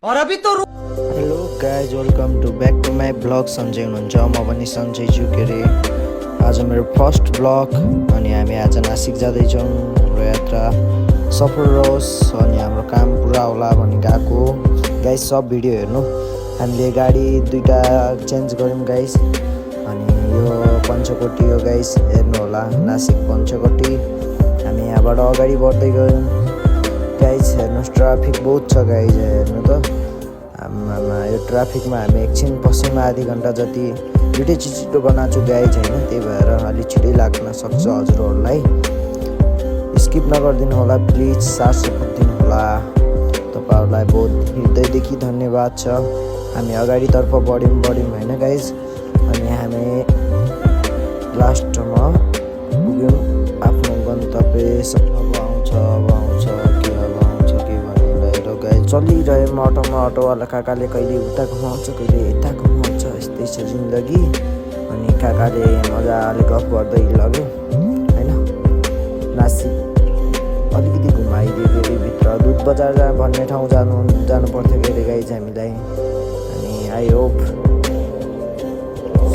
और अभी तो hello guys, welcome to back to my blog. सन्चै हुनुहुन्छ? म पनि सन्चै छु। के अरे आज मेरो फर्स्ट ब्लग अनि हामी आज नासिक जाँदैछौँ। हाम्रो यात्रा सफल रहोस् अनि हाम्रो काम पुरा होला भनी गएको। गाइज सब भिडियो हेर्नु। हामीले गाडी दुईवटा चेन्ज गऱ्यौँ गाइज। अनि यो पञ्चकोटी हो गाइज, हेर्नु होला नासिक पञ्चकोटी। हामी यहाँबाट अगाडि बढ्दै गयौँ गाइज। हेर्नुहोस् ट्राफिक बहुत छ गाइज, हेर्नु त। यो ट्राफिकमा हामी एकछिन पस्यौँ, आधी घन्टा जति। दुइटै छिटो बनाएको छु गाइज होइन, त्यही भएर अलिक छिटै लाग्न सक्छ हजुरहरूलाई। स्किप नगरिदिनु होला प्लिज, साथ सपोर्ट दिनु होला। तपाईँहरूलाई बहुत हृदयदेखि धन्यवाद छ। हामी अगाडितर्फ बढ्यौँ होइन गाइज। अनि हामी लास्टमा पुग्यौँ आफ्नो गन्तव्य। अब आउँछ चलिरह्यो अटोमा। अटोवाला काकाले कहिले उता घुमाउँछ कहिले यता घुमाउँछ, यस्तै छ जिन्दगी। अनि काकाले मजाले गफ गर्दै लग्यो होइन। नासिक अलिकति घुमाइदियो के अरे भित्र दुध बजार भन्ने ठाउँ जानु पर्थ्यो के अरे गाइज हामीलाई। अनि आई होप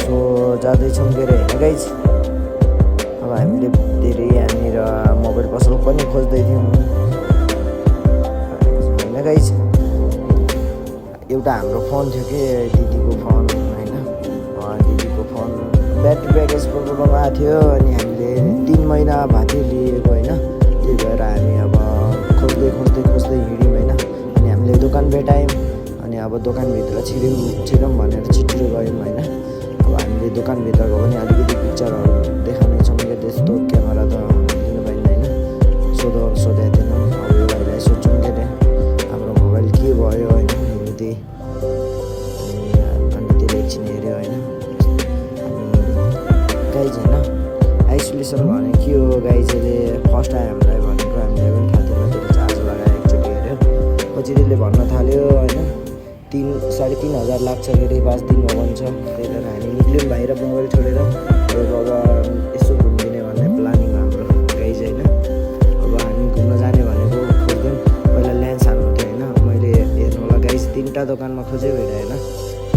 सो जाँदैछौँ के अरे होइन गाइज। अब हामीले धेरै यहाँनिर मोबाइल पसल पनि खोज्दै थियौँ गाइज। एउटा हाम्रो फोन थियो कि दिदीको फोन होइन, दिदीको फोन ब्याट्री प्याकेज प्रब्लम आएको थियो। अनि हामीले 3 महिना भाती लिएको होइन, त्यही भएर हामी अब खोज्दै हिँड्यौँ होइन। अनि हामीले दोकान भेटायौँ। अनि अब दोकानभित्र छिरौँ भनेर छिटो गयौँ होइन। अब हामीले दोकानभित्रको पनि अलिकति पिक्चरहरू देखाउने छौँ क्या, त्यस्तो क्यामेरा त लिनु पाइँदैन। सोधेको थिएनौँ। अब यो भाइलाई सोध्छौँ के अरे मोबाइल के भयो होइन, हेर्नु त्यही। अनि त्यसले एकछिन हेऱ्यो होइन। अनि गाइज होइन आइसोलेसन भने के हो गाइजले फर्स्ट टाइम हामीलाई भनेको, हामीलाई पनि थाहा थिएन। त्यसले चार्ज लगाएर एकचोटि हेऱ्यो, पछि त्यसले भन्न थाल्यो होइन 3-3.5 हजार लाग्छ के अरे 5 दिन हो भन्छ। त्यही भएर हामी निक्ल्यौँ बाहिर मोबाइल छोडेर। अब यसो घुम्दिने भन्ने प्लानिङ हाम्रो गाइज होइन। अब हामी घुम्न जाने भनेको खोज्यौँ। पहिला लेन्स हान्नु थियो होइन, मैले हेर्नु होला गाइज 3टा दोकानमा खोजेँ भेटाएन।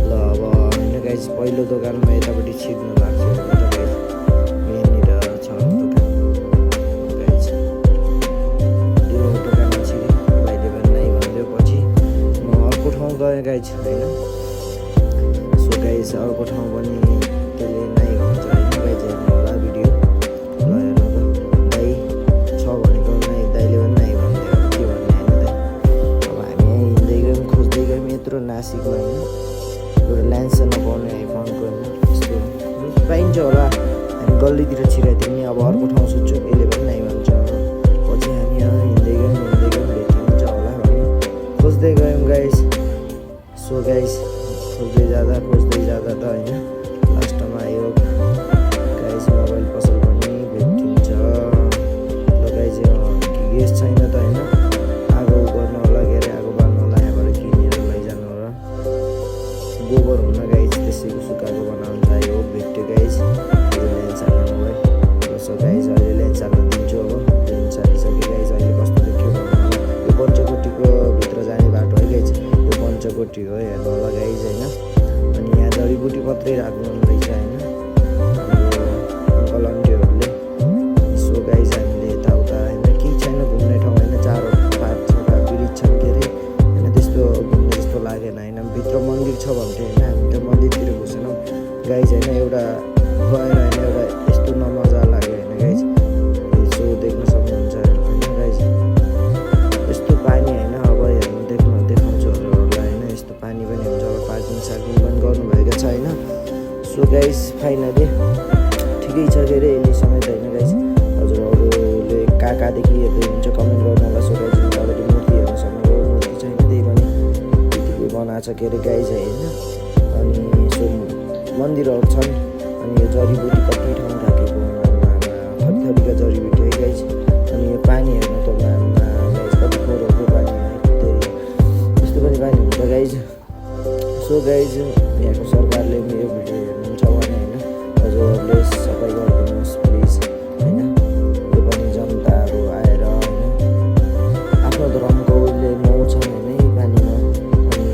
ल अब होइन गाइज पहिलो दोकानमा यतापट्टि छिर्नु लाग्छ गाइज, यहाँनिर छ दोकान गाइज। यो दोकानमा छिरेँ, भाइले पनि नाइ भनिदियो। पछि म अर्को ठाउँ गएँ गाइज होइन। सो गाइज अर्को ठाउँ पनि त्यसले नाइ भन्छ होइन गाइज, हेर्नु होला भिडियो। ल हेर्नु त दाइ छ भनेको नाइ, दाइले पनि नाइ भनिदियो के भन्ने होइन दाइ। अब हामी यहीँ हिँड्दै गयौँ खोज्दै गयौँ यत्रो नासिकमा होइन। एउटा लेन्स नपाउने आइफोनको होइन, यस्तो पाइन्छ होला। हामी गल्लीतिर छिरेको थियौँ नि, अब अर्को ठाउँ सोध्छौँ, यसले पनि नाइ भन्छ। पछि हामी हिँड्दै गयौँ भेटिन्छ होला भने खोज्दै गयौँ गाइज। सो गाइज खोज्दै जाँदा त होइन लास्टमा आयो गाइज मोबाइल पसल पनि भेटिन्छ। ल गाइज ग्यास छैन त होइन, आगो गर्नु होला के अरे, आगो बाल्नु होला। यहाँबाट किनेर लैजानु होला। गोबर हुन गाइज त्यसैको सुकाएको बनाउनु चाहियो। भेट्यो गाइज लेन्स हाल्नु मोबाइल। सो गाइज अहिले लेन्स हाल्न दिन्छु। अब लेन्स हालिसक्यो गाइज। अहिले कस्तो देख्यो भन्नु होला। यो पञ्चकोटीको भित्र जाने बाटो है गाइज, यो पञ्चकोटी हो हेर्नु होला गाइज होइन। अनि यहाँ जडीबुटी मात्रै राख्नु रहेछ होइन हाम्रो अङ्कल आन्टीहरूले। सो गाइज हामीले यताउता होइन केही छैन घुम्ने ठाउँ होइन, 4-5 ब्रिज छन् के अरे होइन। त्यस्तो घुम्ने जस्तो लागेन होइन। भित्र मन्दिर छ भन्थ्यो होइन, हामी त मन्दिरतिर घुसेनौँ गाइज होइन। एउटा गएर होइन एउटा यस्तो नमजा लाग्यो होइन गाइज। यसो देख्न सक्नुहुन्छ होइन गाइज, यस्तो पानी होइन। अब हेर्नु देखाउँछु हजुरहरूलाई होइन, यस्तो पानी पनि हुन्छ। अब पार्किङ पनि गर्नुभएको छ होइन। सो गाइज फाइनली ठिकै छ के अरे यसले समेत होइन गाइज। हजुरहरूले काकादेखि हेर्दै हुन्छ कमेन्ट गर्नु होला। सो गाइज अगाडि मूर्ति हेर्न सक्नुभयो, मूर्ति छैन त्यही पनि त्यतिकै बनाएको छ के अरे गाइज होइन। अनि सो मन्दिरहरू छन्। अनि यो जडीबुटी कति ठाउँ राखेको थरीका जडीबुटी है गाइज। अनि यो पानी हेर्नु त गाइज कति फोहोर हो त्यो पानी है, त्यस्तो पनि पानी हुन्छ गाइज। सो गाइज यहाँको सरकारले यो भिडियो हेर्नुहुन्छ भने होइन हजुरहरूले सबै गरिदिनुहोस् प्लिज होइन। यो पनि जनताहरू आएर होइन आफ्नो धर्मको उसले नुहाउँछन् होइन यी पानीमा। अनि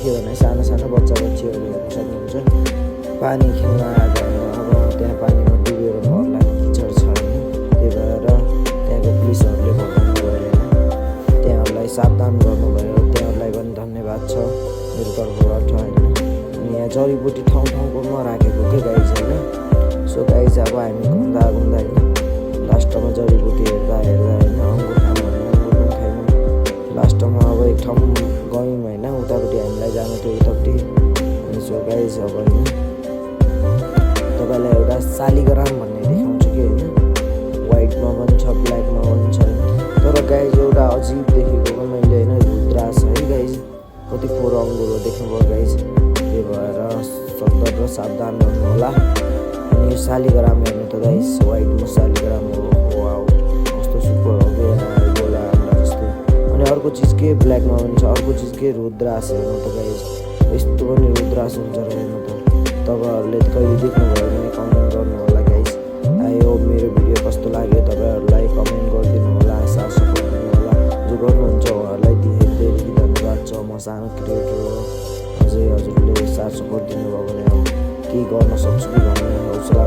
देख्यो भने सानो सानो बच्चा बच्चीहरू हेर्न सक्नुहुन्छ पानी खेल्न आएको होइन अब त्यहाँ पानीमा डुबेर मर्ला किचड छ होइन त्यही भएर त्यहाँको पुलिसहरूले भगाउनु भयो होइन त्यहाँहरूलाई सावधान गर्नुभयो त्यहाँहरूलाई पनि धन्यवाद छ मेरो तर्फबाट होइन अनि यहाँ जडीबुटी ठाउँ ठाउँमा राखेको के गाइज होइन सो गाइज अब हामी घुम्दा घुम्दा होइन लास्टमा जडीबुटी हेर्दा हेर्दा होइन अङ्गुर खानु भने अङ्गुर पनि खायौँ लास्टमा अब एक ठाउँ गयौँ होइन उतापट्टि हामीलाई जानु थियो उतापट्टि अनि सो गाइज अब होइन तपाईँलाई एउटा शालिग्राम भन्ने देखाउँछु कि होइन वाइटमा पनि छ ब्ल्याकमा पनि छ तर गाइज एउटा अजिब देखेको मैले होइन रुद्रास है गाइज कति फोहोर अङ्गुर हो देख्नुभयो गाइज त्यही भएर सतर्क र सावधान गर्नु होला अनि यो शालिग्राम हेर्नु त गाइज वाइटमा शालिग्राम हो वाउ कस्तो सुपर हो कि गोला अन्डा जस्तो अनि अर्को चिज के ब्ल्याकमा पनि छ अर्को चिज के रुद्रास हेर्नु त गाइज यस्तो पनि रुद्रास हुन्छ र हेर्नु त तपाईँहरूले कहिले देख्नुभयो भने कमेन्ट गर्नु होला गाइज यो मेरो भिडियो कस्तो लाग्यो तपाईँहरूलाई कमेन्ट गरिदिनु होला साथ सपोर्ट दिनु होला जो गर्नुहुन्छ उहाँहरूलाई धेरै धेरै धन्यवाद छ म सानो क्रिएटर हो अझै हजुरले साथ सपोर्ट दिनुभयो भने केही गर्न सक्छु कि भन्ने हौसला